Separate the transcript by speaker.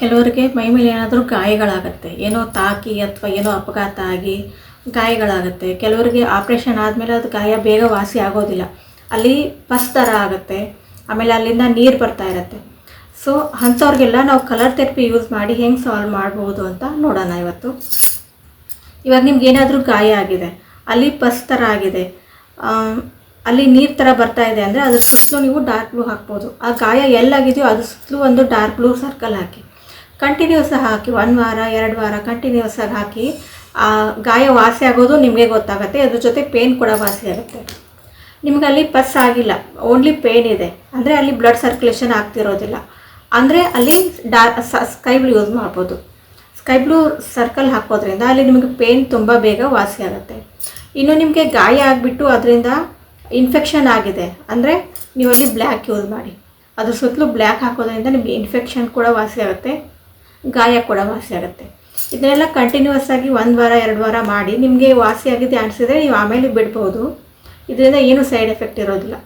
Speaker 1: ಕೆಲವರಿಗೆ ಮೈ ಮೇಲೆ ಏನಾದರೂ ಗಾಯಗಳಾಗುತ್ತೆ, ಏನೋ ತಾಕಿ ಅಥವಾ ಏನೋ ಅಪಘಾತ ಆಗಿ ಗಾಯಗಳಾಗುತ್ತೆ. ಕೆಲವರಿಗೆ ಆಪ್ರೇಷನ್ ಆದಮೇಲೆ ಅದು ಗಾಯ ಬೇಗ ವಾಸಿ ಆಗೋದಿಲ್ಲ, ಅಲ್ಲಿ ಪಸ್ ಥರ ಆಗುತ್ತೆ, ಆಮೇಲೆ ಅಲ್ಲಿಂದ ನೀರು ಬರ್ತಾ ಇರುತ್ತೆ. ಸೊ ಅಂಥವ್ರಿಗೆಲ್ಲ ನಾವು ಕಲರ್ ಥೆರಪಿ ಯೂಸ್ ಮಾಡಿ ಹೆಂಗೆ ಸಾಲ್ವ್ ಮಾಡ್ಬೋದು ಅಂತ ನೋಡೋಣ ಇವತ್ತು. ಇವಾಗ ನಿಮ್ಗೆ ಏನಾದರೂ ಗಾಯ ಆಗಿದೆ, ಅಲ್ಲಿ ಪಸ್ ಥರ ಆಗಿದೆ, ಅಲ್ಲಿ ನೀರು ಥರ ಬರ್ತಾ ಇದೆ ಅಂದರೆ ಅದ್ರ ಸುತ್ತಲೂ ನೀವು ಡಾರ್ಕ್ ಬ್ಲೂ ಹಾಕ್ಬೋದು. ಆ ಗಾಯ ಎಲ್ಲಾಗಿದೆಯೋ ಅದ್ರ ಸುತ್ತಲೂ ಒಂದು ಡಾರ್ಕ್ ಬ್ಲೂ ಸರ್ಕಲ್ ಹಾಕಿ ಕಂಟಿನ್ಯೂಸ್ ಹಾಕಿ 1 ವಾರ 2 ವಾರ ಕಂಟಿನ್ಯೂಸ್ ಆಗಿ ಹಾಕಿ ಆ ಗಾಯ ವಾಸಿ ಆಗೋದು ನಿಮಗೆ ಗೊತ್ತಾಗುತ್ತೆ. ಅದ್ರ ಜೊತೆ ಪೇನ್ ಕೂಡ ವಾಸಿ ಆಗುತ್ತೆ. ನಿಮ್ಗೆ ಅಲ್ಲಿ ಪಸ್ ಆಗಿಲ್ಲ, ಓನ್ಲಿ ಪೇನ್ ಇದೆ ಅಂದರೆ ಅಲ್ಲಿ ಬ್ಲಡ್ ಸರ್ಕ್ಯುಲೇಷನ್ ಆಗ್ತಿರೋದಿಲ್ಲ ಅಂದರೆ ಅಲ್ಲಿ ಸ್ಕೈ ಬ್ಲೂ ಯೂಸ್ ಮಾಡ್ಬೋದು. ಸ್ಕೈ ಬ್ಲೂ ಸರ್ಕಲ್ ಹಾಕೋದ್ರಿಂದ ಅಲ್ಲಿ ನಿಮಗೆ ಪೇನ್ ತುಂಬ ಬೇಗ ವಾಸಿ ಆಗುತ್ತೆ. ಇನ್ನು ನಿಮಗೆ ಗಾಯ ಆಗಿಬಿಟ್ಟು ಅದರಿಂದ ಇನ್ಫೆಕ್ಷನ್ ಆಗಿದೆ ಅಂದರೆ ನೀವು ಅಲ್ಲಿ ಬ್ಲ್ಯಾಕ್ ಯೂಸ್ ಮಾಡಿ. ಅದ್ರ ಸುತ್ತಲೂ ಬ್ಲ್ಯಾಕ್ ಹಾಕೋದ್ರಿಂದ ನಿಮಗೆ ಇನ್ಫೆಕ್ಷನ್ ಕೂಡ ವಾಸಿ ಆಗುತ್ತೆ, ಗಾಯ ಕೂಡ ವಾಸಿ ಆಗುತ್ತೆ. ಇದನ್ನೆಲ್ಲ ಕಂಟಿನ್ಯೂಸ್ ಆಗಿ 1 ವಾರ 2 ವಾರ ಮಾಡಿ ನಿಮಗೆ ವಾಸಿ ಆಗಿದೆ ಅನಿಸಿದರೆ ನೀವು ಆಮೇಲೆ ಬಿಡ್ಬೋದು. ಇದರಿಂದ ಏನೂ ಸೈಡ್ ಎಫೆಕ್ಟ್ ಇರೋದಿಲ್ಲ.